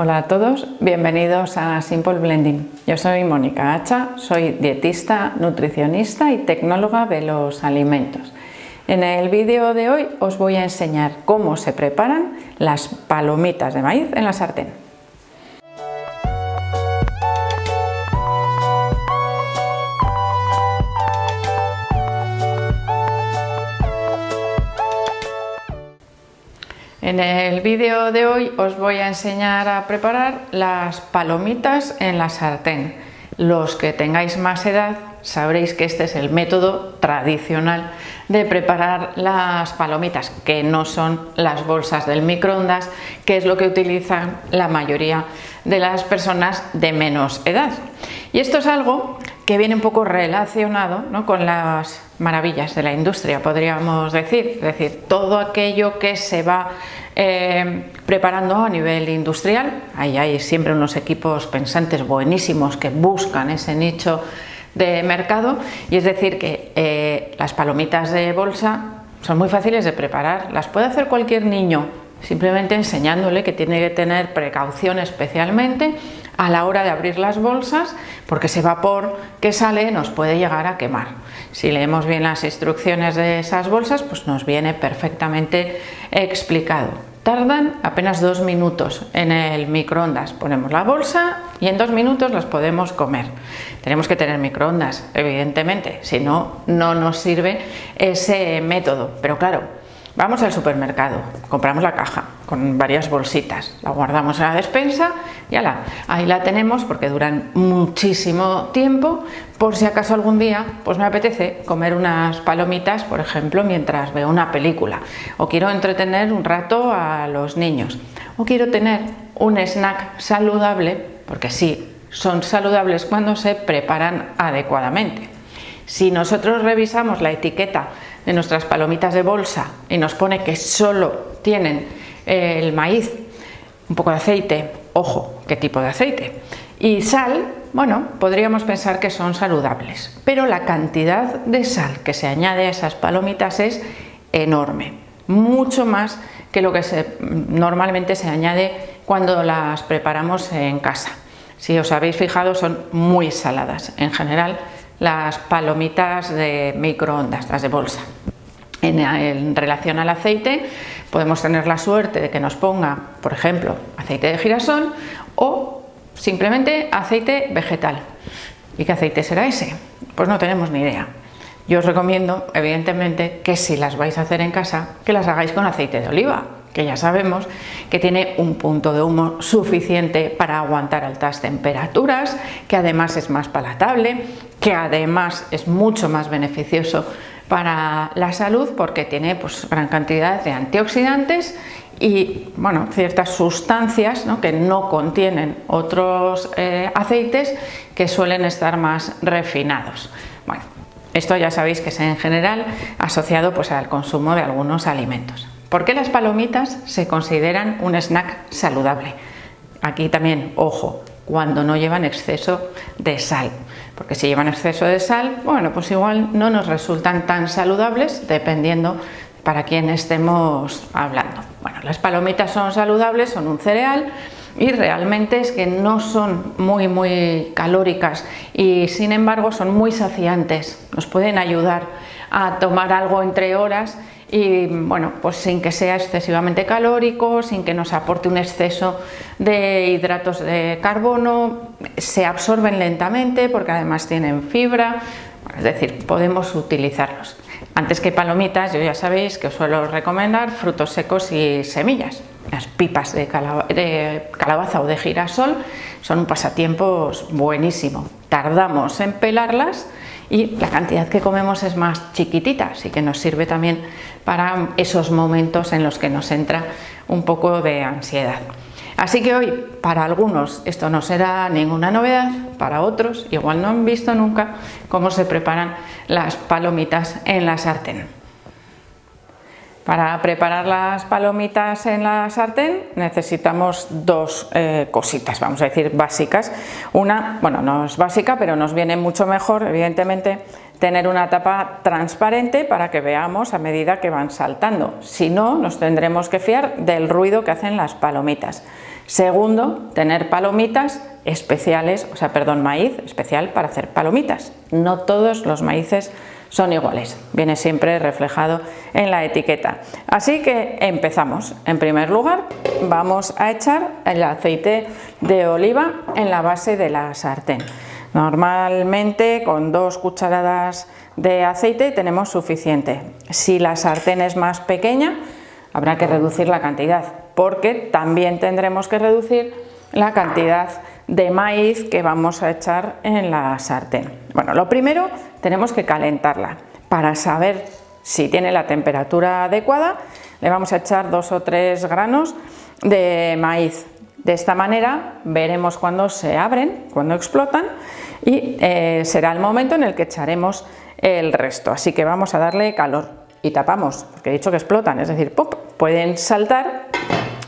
Hola a todos, bienvenidos a Simple Blending. Yo soy Mónica Hacha, soy dietista, nutricionista y tecnóloga de los alimentos. En el vídeo de hoy os voy a enseñar cómo se preparan las palomitas de maíz en la sartén. En el vídeo de hoy os voy a enseñar a preparar las palomitas en la sartén. Los que tengáis más edad sabréis que este es el método tradicional de preparar las palomitas, que no son las bolsas del microondas, que es lo que utilizan la mayoría de las personas de menos edad. Y esto es algo que viene un poco relacionado, ¿no?, con las maravillas de la industria, podríamos decir. Es decir, todo aquello que se va preparando a nivel industrial. Ahí hay siempre unos equipos pensantes buenísimos que buscan ese nicho de mercado, y es decir que las palomitas de bolsa son muy fáciles de preparar, las puede hacer cualquier niño, simplemente enseñándole que tiene que tener precaución especialmente a la hora de abrir las bolsas, porque ese vapor que sale nos puede llegar a quemar. Si leemos bien las instrucciones de esas bolsas, pues nos viene perfectamente explicado. Tardan apenas 2 minutos en el microondas. Ponemos la bolsa y en 2 minutos las podemos comer. Tenemos que tener microondas, evidentemente, si no, no nos sirve ese método. Pero claro, vamos al supermercado, compramos la caja con varias bolsitas, la guardamos en la despensa y ala, ahí la tenemos porque duran muchísimo tiempo. Por si acaso algún día pues me apetece comer unas palomitas, por ejemplo, mientras veo una película, o quiero entretener un rato a los niños, o quiero tener un snack saludable, porque sí, son saludables cuando se preparan adecuadamente. Si nosotros revisamos la etiqueta de nuestras palomitas de bolsa y nos pone que solo tienen el maíz, un poco de aceite, ojo, qué tipo de aceite, y sal, bueno, podríamos pensar que son saludables, pero la cantidad de sal que se añade a esas palomitas es enorme, mucho más que lo que normalmente se añade cuando las preparamos en casa. Si os habéis fijado, son muy saladas en general las palomitas de microondas, las de bolsa. En relación al aceite, podemos tener la suerte de que nos ponga, por ejemplo, aceite de girasol o simplemente aceite vegetal. ¿Y qué aceite será ese? Pues no tenemos ni idea. Yo os recomiendo, evidentemente, que si las vais a hacer en casa, que las hagáis con aceite de oliva, que ya sabemos que tiene un punto de humo suficiente para aguantar altas temperaturas, que además es más palatable, que además es mucho más beneficioso para la salud porque tiene pues gran cantidad de antioxidantes y bueno, ciertas sustancias, ¿no?, que no contienen otros aceites que suelen estar más refinados. Bueno, esto ya sabéis que es en general asociado pues al consumo de algunos alimentos. ¿Por qué las palomitas se consideran un snack saludable? Aquí también, ojo, cuando no llevan exceso de sal, porque si llevan exceso de sal, bueno, pues igual no nos resultan tan saludables dependiendo para quién estemos hablando. Bueno, las palomitas son saludables, son un cereal y realmente es que no son muy calóricas y sin embargo son muy saciantes, nos pueden ayudar a tomar algo entre horas y bueno, pues sin que sea excesivamente calórico, sin que nos aporte un exceso de hidratos de carbono, se absorben lentamente porque además tienen fibra, es decir, podemos utilizarlos. Antes que palomitas, yo ya sabéis que os suelo recomendar frutos secos y semillas. Las pipas de calabaza o de girasol son un pasatiempos buenísimo. Tardamos en pelarlas y la cantidad que comemos es más chiquitita, así que nos sirve también para esos momentos en los que nos entra un poco de ansiedad. Así que hoy, para algunos esto no será ninguna novedad, para otros igual no han visto nunca cómo se preparan las palomitas en la sartén. Para preparar las palomitas en la sartén necesitamos dos cositas, vamos a decir básicas. Una, bueno, no es básica, pero nos viene mucho mejor, evidentemente, tener una tapa transparente para que veamos a medida que van saltando. Si no, nos tendremos que fiar del ruido que hacen las palomitas. Segundo, tener palomitas especiales, maíz especial para hacer palomitas. No todos los maíces son iguales, viene siempre reflejado en la etiqueta. Así que empezamos. En primer lugar, vamos a echar el aceite de oliva en la base de la sartén. Normalmente con 2 cucharadas de aceite tenemos suficiente. Si la sartén es más pequeña, habrá que reducir la cantidad, porque también tendremos que reducir la cantidad de maíz que vamos a echar en la sartén. Bueno, lo primero tenemos que calentarla. Para saber si tiene la temperatura adecuada, le vamos a echar 2 o 3 granos de maíz. De esta manera veremos cuando se abren, cuando explotan, y será el momento en el que echaremos el resto. Así que vamos a darle calor y tapamos, porque he dicho que explotan, es decir, ¡pop!, pueden saltar.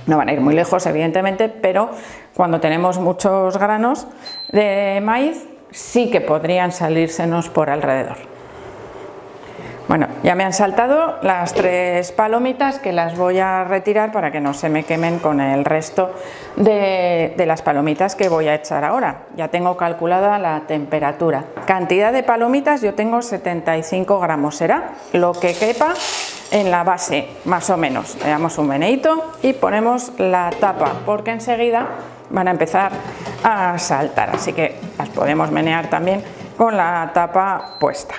No van a ir muy lejos, evidentemente, pero cuando tenemos muchos granos de maíz sí que podrían salírsenos por alrededor. Bueno, ya me han saltado las 3 palomitas, que las voy a retirar para que no se me quemen con el resto de las palomitas que voy a echar ahora. Ya tengo calculada la temperatura. Cantidad de palomitas, yo tengo 75 gramos, será lo que quepa en la base, más o menos. Le damos un meneíto y ponemos la tapa, porque enseguida van a empezar a saltar, así que las podemos menear también con la tapa puesta.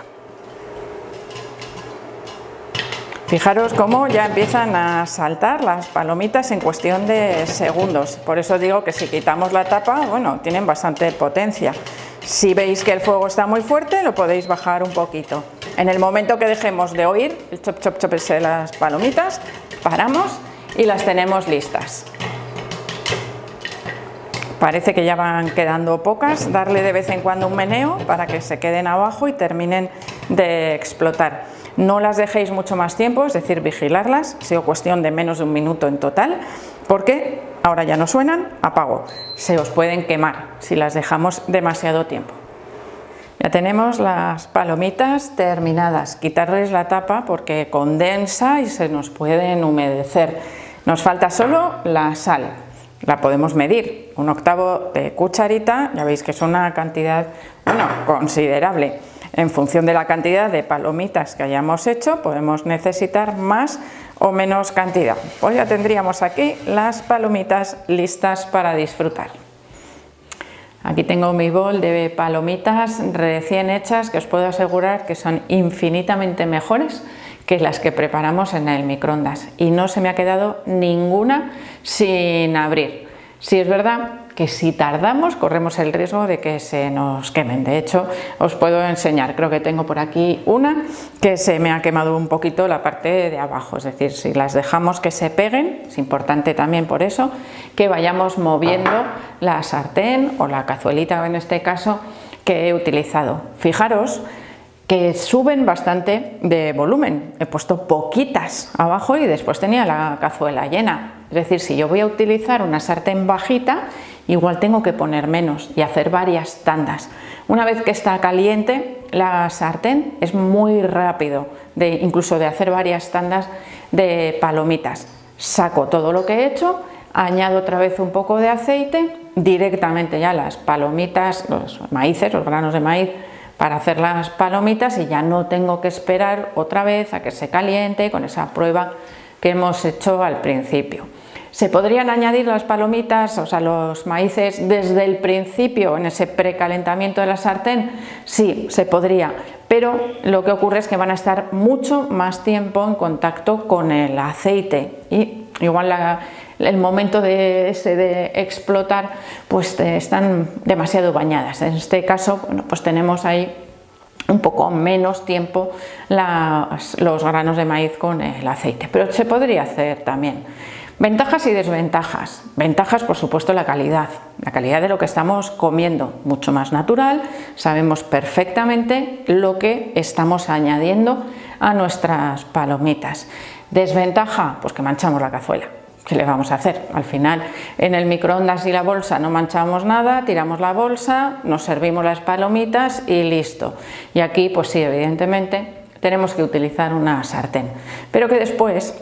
Fijaros cómo ya empiezan a saltar las palomitas en cuestión de segundos. Por eso digo que si quitamos la tapa, bueno, tienen bastante potencia. Si veis que el fuego está muy fuerte, lo podéis bajar un poquito. En el momento que dejemos de oír el chop chop chop de las palomitas, paramos y las tenemos listas. Parece que ya van quedando pocas, darle de vez en cuando un meneo para que se queden abajo y terminen de explotar. No las dejéis mucho más tiempo, es decir, vigilarlas, ha sido cuestión de menos de un minuto en total, porque ahora ya no suenan, apago. Se os pueden quemar si las dejamos demasiado tiempo. Ya tenemos las palomitas terminadas. Quitarles la tapa porque condensa y se nos pueden humedecer. Nos falta solo la sal. La podemos medir, 1/8 de cucharita, ya veis que es una cantidad, bueno, considerable. En función de la cantidad de palomitas que hayamos hecho, podemos necesitar más o menos cantidad. Pues ya tendríamos aquí las palomitas listas para disfrutar. Aquí tengo mi bol de palomitas recién hechas, que os puedo asegurar que son infinitamente mejores que las que preparamos en el microondas, y no se me ha quedado ninguna sin abrir. Sí es verdad que si tardamos corremos el riesgo de que se nos quemen. De hecho, os puedo enseñar, creo que tengo por aquí una que se me ha quemado un poquito la parte de abajo, es decir, si las dejamos que se peguen, es importante también por eso que vayamos moviendo la sartén o la cazuelita en este caso que he utilizado. Fijaros que suben bastante de volumen, he puesto poquitas abajo y después tenía la cazuela llena. Es decir, si yo voy a utilizar una sartén bajita, igual tengo que poner menos y hacer varias tandas. Una vez que está caliente, la sartén es muy rápido, incluso de hacer varias tandas de palomitas. Saco todo lo que he hecho, añado otra vez un poco de aceite, directamente ya las palomitas, los maíces, los granos de maíz, para hacer las palomitas, y ya no tengo que esperar otra vez a que se caliente con esa prueba que hemos hecho al principio. ¿Se podrían añadir las palomitas, o sea, los maíces desde el principio en ese precalentamiento de la sartén? Sí, se podría, pero lo que ocurre es que van a estar mucho más tiempo en contacto con el aceite y igual el momento de explotar pues están demasiado bañadas. En este caso, bueno, pues tenemos ahí un poco menos tiempo los granos de maíz con el aceite, pero se podría hacer también. Ventajas y desventajas. Ventajas, por supuesto, la calidad de lo que estamos comiendo, mucho más natural, sabemos perfectamente lo que estamos añadiendo a nuestras palomitas. Desventaja, pues que manchamos la cazuela. ¿Qué le vamos a hacer? Al final, en el microondas y la bolsa no manchamos nada, tiramos la bolsa, nos servimos las palomitas y listo. Y aquí, pues sí, evidentemente, tenemos que utilizar una sartén, pero que después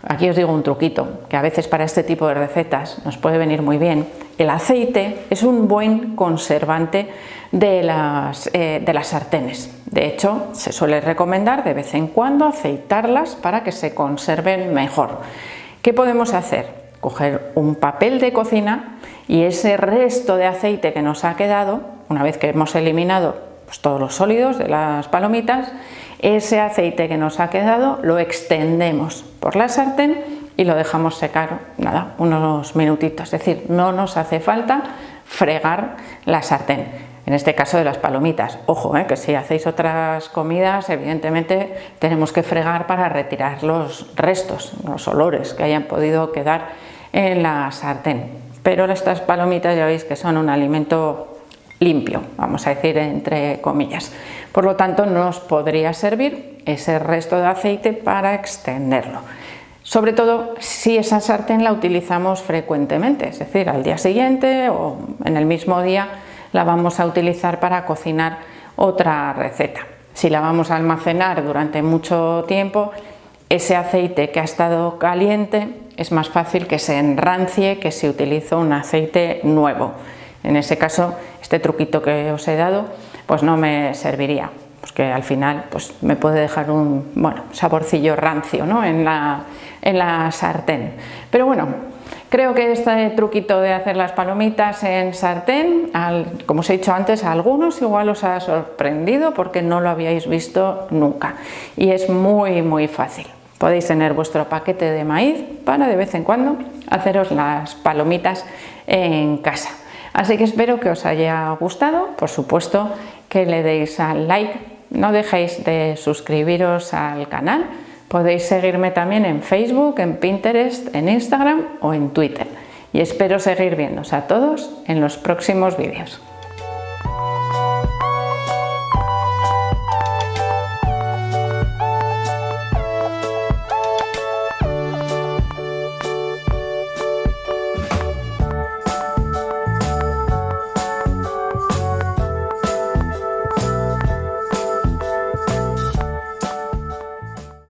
Aquí os digo un truquito, que a veces para este tipo de recetas nos puede venir muy bien. El aceite es un buen conservante de las sartenes. De hecho, se suele recomendar de vez en cuando aceitarlas para que se conserven mejor. ¿Qué podemos hacer? Coger un papel de cocina y ese resto de aceite que nos ha quedado, una vez que hemos eliminado pues, todos los sólidos de las palomitas, ese aceite que nos ha quedado lo extendemos por la sartén y lo dejamos secar, nada, unos minutitos. Es decir, no nos hace falta fregar la sartén. En este caso de las palomitas. Ojo, que si hacéis otras comidas, evidentemente tenemos que fregar para retirar los restos, los olores que hayan podido quedar en la sartén. Pero estas palomitas ya veis que son un alimento limpio, vamos a decir entre comillas. Por lo tanto, nos podría servir ese resto de aceite para extenderlo. Sobre todo si esa sartén la utilizamos frecuentemente, es decir, al día siguiente o en el mismo día la vamos a utilizar para cocinar otra receta. Si la vamos a almacenar durante mucho tiempo, ese aceite que ha estado caliente es más fácil que se enrancie que si utilizo un aceite nuevo. En ese caso, este truquito que os he dado, pues no me serviría, porque al final pues me puede dejar un saborcillo rancio, ¿no? en la sartén. Pero bueno, creo que este truquito de hacer las palomitas en sartén, como os he dicho antes, a algunos igual os ha sorprendido porque no lo habíais visto nunca. Y es muy fácil. Podéis tener vuestro paquete de maíz para de vez en cuando haceros las palomitas en casa. Así que espero que os haya gustado, por supuesto que le deis al like, no dejéis de suscribiros al canal, podéis seguirme también en Facebook, en Pinterest, en Instagram o en Twitter y espero seguir viéndoos a todos en los próximos vídeos.